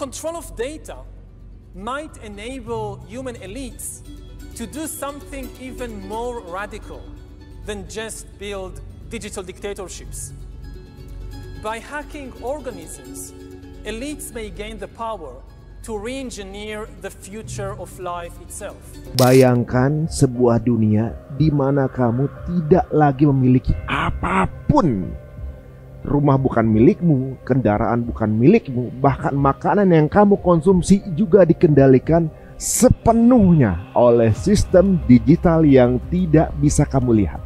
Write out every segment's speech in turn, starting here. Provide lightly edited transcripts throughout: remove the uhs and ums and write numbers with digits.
control of data might enable human elites to do something even more radical than just build digital dictatorships. By hacking organisms, elites may gain the power to re-engineer the future of life itself. Bayangkan sebuah dunia di mana kamu tidak lagi memiliki apapun. Rumah bukan milikmu, kendaraan bukan milikmu, bahkan makanan yang kamu konsumsi juga dikendalikan sepenuhnya oleh sistem digital yang tidak bisa kamu lihat,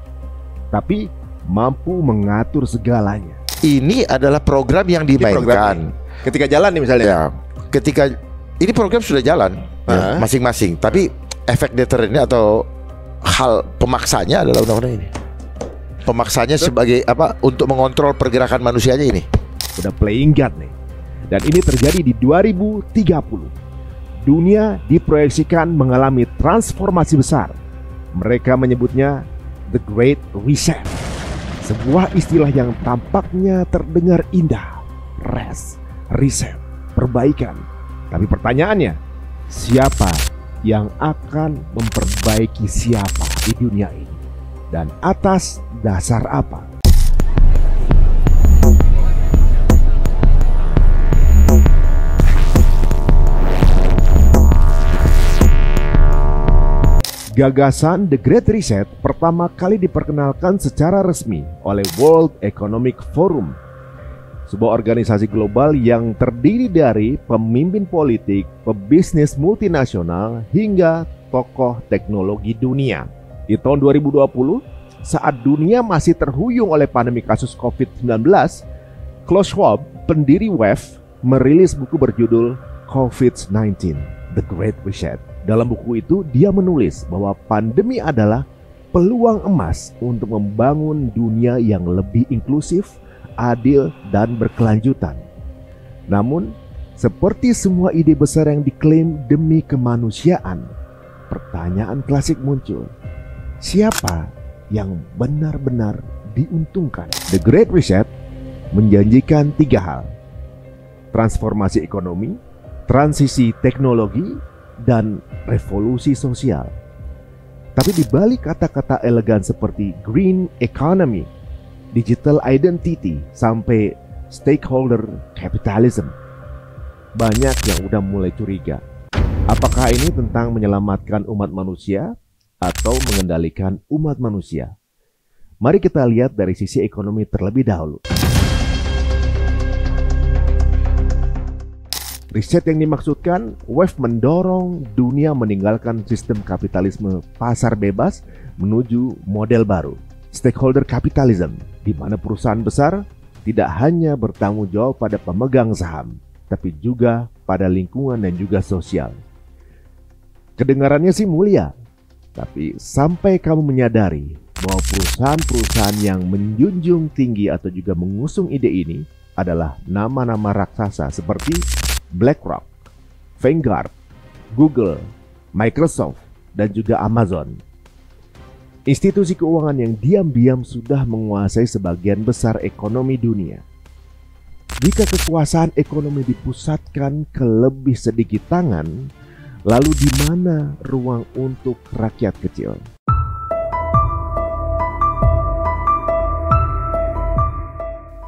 tapi mampu mengatur segalanya. Ini adalah program yang dimainkan ketika jalan nih misalnya. Ya, ketika ini program sudah jalan ya, masing-masing, tapi efek deterennya atau hal pemaksanya adalah undang-undang ini. Pemaksanya sebagai apa? Untuk mengontrol pergerakan manusianya ini. Udah playing God nih. Dan ini terjadi di 2030. Dunia diproyeksikan mengalami transformasi besar. Mereka menyebutnya The Great Reset. Sebuah istilah yang tampaknya terdengar indah. Rest, reset, perbaikan. Tapi pertanyaannya, siapa yang akan memperbaiki siapa di dunia ini? Dan atas dasar apa? Gagasan The Great Reset pertama kali diperkenalkan secara resmi oleh World Economic Forum, sebuah organisasi global yang terdiri dari pemimpin politik, pebisnis multinasional, hingga tokoh teknologi dunia. Di tahun 2020, saat dunia masih terhuyung oleh pandemi kasus COVID-19, Klaus Schwab, pendiri WEF, merilis buku berjudul COVID-19, The Great Reset. Dalam buku itu, dia menulis bahwa pandemi adalah peluang emas untuk membangun dunia yang lebih inklusif, adil, dan berkelanjutan. Namun, seperti semua ide besar yang diklaim demi kemanusiaan, pertanyaan klasik muncul. Siapa yang benar-benar diuntungkan? The Great Reset menjanjikan 3 hal: transformasi ekonomi, transisi teknologi, dan revolusi sosial. Tapi di balik kata-kata elegan seperti green economy, digital identity, sampai stakeholder capitalism, banyak yang udah mulai curiga. Apakah ini tentang menyelamatkan umat manusia atau mengendalikan umat manusia? Mari kita lihat dari sisi ekonomi terlebih dahulu. Riset yang dimaksudkan, WEF mendorong dunia meninggalkan sistem kapitalisme pasar bebas menuju model baru, stakeholder capitalism, di mana perusahaan besar tidak hanya bertanggung jawab pada pemegang saham, tapi juga pada lingkungan dan juga sosial. Kedengarannya sih mulia, tapi sampai kamu menyadari bahwa perusahaan-perusahaan yang menjunjung tinggi atau juga mengusung ide ini adalah nama-nama raksasa seperti BlackRock, Vanguard, Google, Microsoft, dan juga Amazon. Institusi keuangan yang diam-diam sudah menguasai sebagian besar ekonomi dunia. Jika kekuasaan ekonomi dipusatkan ke lebih sedikit tangan, lalu di mana ruang untuk rakyat kecil?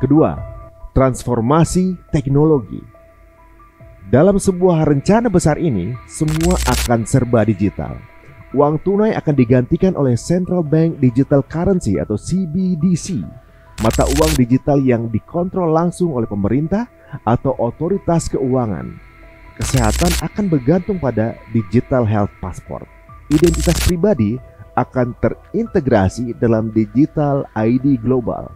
Kedua, transformasi teknologi. Dalam sebuah rencana besar ini, semua akan serba digital. Uang tunai akan digantikan oleh Central Bank Digital Currency atau CBDC, mata uang digital yang dikontrol langsung oleh pemerintah atau otoritas keuangan. Kesehatan akan bergantung pada digital health passport. Identitas pribadi akan terintegrasi dalam digital ID global.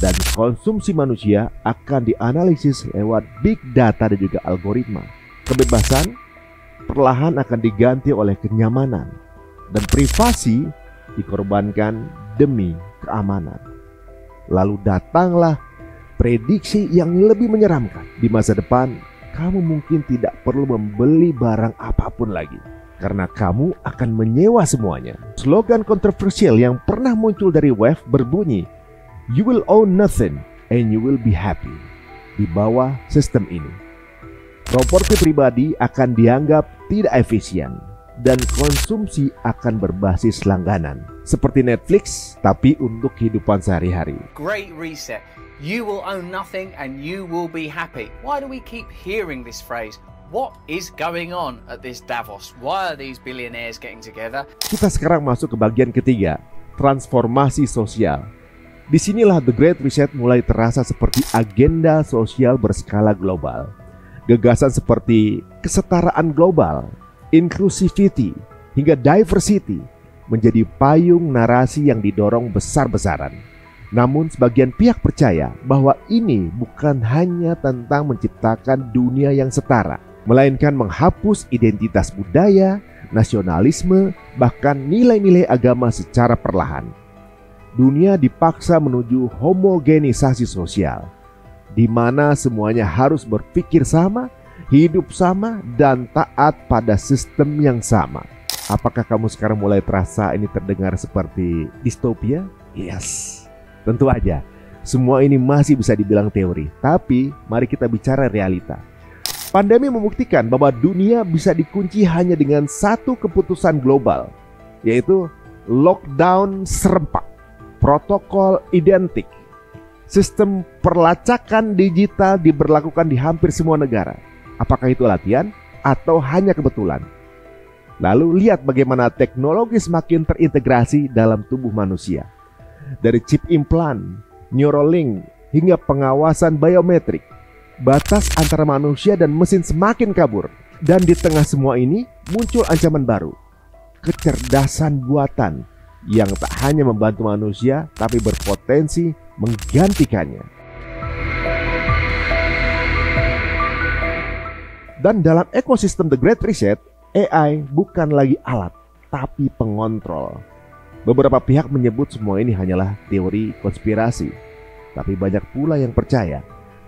Dan konsumsi manusia akan dianalisis lewat big data dan juga algoritma. Kebebasan perlahan akan diganti oleh kenyamanan. Dan privasi dikorbankan demi keamanan. Lalu datanglah prediksi yang lebih menyeramkan. Di masa depan, kamu mungkin tidak perlu membeli barang apapun lagi, karena kamu akan menyewa semuanya. Slogan kontroversial yang pernah muncul dari WEF berbunyi, "You will own nothing and you will be happy." Di bawah sistem ini, Properti pribadi akan dianggap tidak efisien dan konsumsi akan berbasis langganan, seperti Netflix tapi untuk kehidupan sehari-hari. Great reset. You will own nothing and you will be happy. Why do we keep hearing this phrase? What is going on at this Davos? Why are these billionaires getting together? Kita sekarang masuk ke bagian ketiga, transformasi sosial. Disinilah The Great Reset mulai terasa seperti agenda sosial berskala global. Gagasan seperti kesetaraan global, inclusivity, hingga diversity menjadi payung narasi yang didorong besar-besaran. Namun sebagian pihak percaya bahwa ini bukan hanya tentang menciptakan dunia yang setara, melainkan menghapus identitas budaya, nasionalisme, bahkan nilai-nilai agama secara perlahan. Dunia dipaksa menuju homogenisasi sosial, di mana semuanya harus berpikir sama, hidup sama, dan taat pada sistem yang sama. Apakah kamu sekarang mulai terasa ini terdengar seperti distopia? Yes, tentu aja. Semua ini masih bisa dibilang teori, tapi mari kita bicara realita. Pandemi membuktikan bahwa dunia bisa dikunci hanya dengan satu keputusan global, yaitu lockdown serempak, protokol identik. Sistem perlacakan digital diberlakukan di hampir semua negara. Apakah itu latihan atau hanya kebetulan? Lalu lihat bagaimana teknologi semakin terintegrasi dalam tubuh manusia. Dari chip implan, Neuralink, hingga pengawasan biometrik. Batas antara manusia dan mesin semakin kabur. Dan di tengah semua ini muncul ancaman baru, kecerdasan buatan yang tak hanya membantu manusia tapi berpotensi menggantikannya. Dan dalam ekosistem The Great Reset, AI bukan lagi alat tapi pengontrol. Beberapa pihak menyebut semua ini hanyalah teori konspirasi, tapi banyak pula yang percaya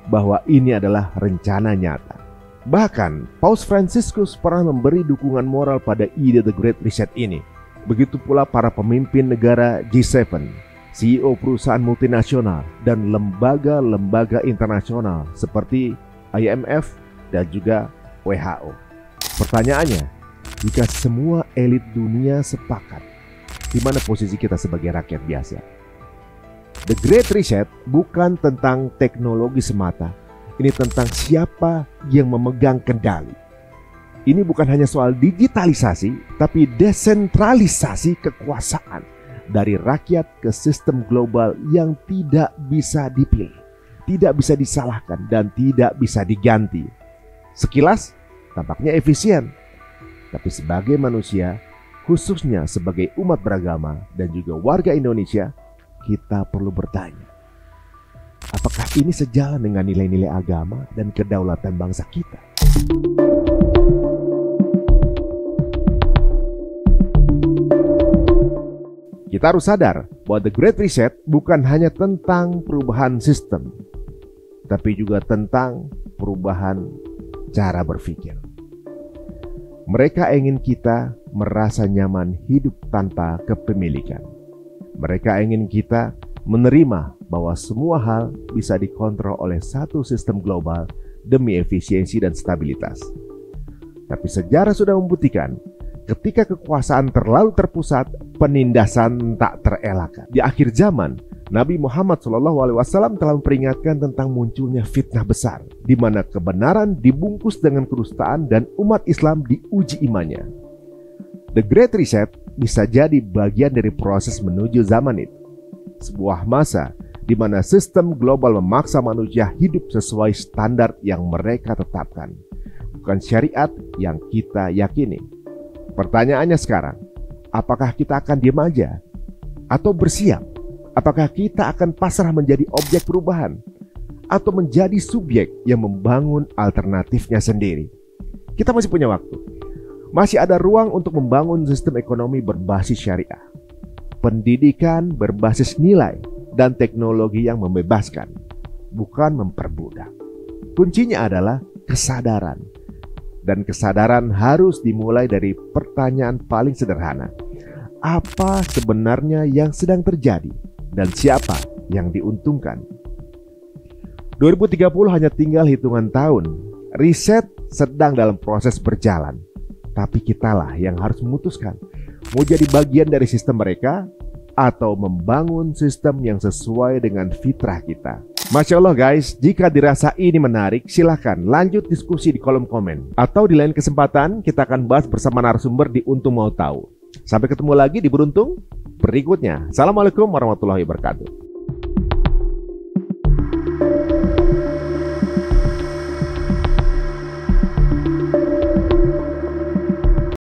bahwa ini adalah rencana nyata. Bahkan Paus Fransiskus pernah memberi dukungan moral pada ide The Great Reset ini. Begitu pula para pemimpin negara G7, CEO perusahaan multinasional, dan lembaga-lembaga internasional seperti IMF dan juga WHO. Pertanyaannya, jika semua elit dunia sepakat, di mana posisi kita sebagai rakyat biasa? The Great Reset bukan tentang teknologi semata. Ini tentang siapa yang memegang kendali. Ini bukan hanya soal digitalisasi, tapi desentralisasi kekuasaan dari rakyat ke sistem global yang tidak bisa dipilih, tidak bisa disalahkan, dan tidak bisa diganti. Sekilas tampaknya efisien, tapi sebagai manusia, khususnya sebagai umat beragama dan juga warga Indonesia, kita perlu bertanya, apakah ini sejalan dengan nilai-nilai agama dan kedaulatan bangsa kita? Kita harus sadar bahwa The Great Reset bukan hanya tentang perubahan sistem, tapi juga tentang perubahan cara berpikir. Mereka ingin kita merasa nyaman hidup tanpa kepemilikan. Mereka ingin kita menerima bahwa semua hal bisa dikontrol oleh satu sistem global demi efisiensi dan stabilitas. Tapi sejarah sudah membuktikan, ketika kekuasaan terlalu terpusat, penindasan tak terelakkan. Di akhir zaman, Nabi Muhammad SAW telah memperingatkan tentang munculnya fitnah besar, di mana kebenaran dibungkus dengan kedustaan dan umat Islam diuji imannya. The Great Reset bisa jadi bagian dari proses menuju zaman itu. Sebuah masa di mana sistem global memaksa manusia hidup sesuai standar yang mereka tetapkan, bukan syariat yang kita yakini. Pertanyaannya sekarang, apakah kita akan diam aja atau bersiap? Apakah kita akan pasrah menjadi objek perubahan atau menjadi subjek yang membangun alternatifnya sendiri? Kita masih punya waktu. Masih ada ruang untuk membangun sistem ekonomi berbasis syariah, pendidikan berbasis nilai, dan teknologi yang membebaskan, bukan memperbudak. Kuncinya adalah kesadaran. Dan kesadaran harus dimulai dari pertanyaan paling sederhana. Apa sebenarnya yang sedang terjadi? Dan siapa yang diuntungkan? 2030 hanya tinggal hitungan tahun. riset sedang dalam proses berjalan. Tapi kitalah yang harus memutuskan mau jadi bagian dari sistem mereka atau membangun sistem yang sesuai dengan fitrah kita. Masya Allah guys, jika dirasa ini menarik, silahkan lanjut diskusi di kolom komen. Atau di lain kesempatan kita akan bahas bersama narasumber di Untung Mau Tahu. Sampai ketemu lagi di Beruntung berikutnya. Assalamualaikum warahmatullahi wabarakatuh.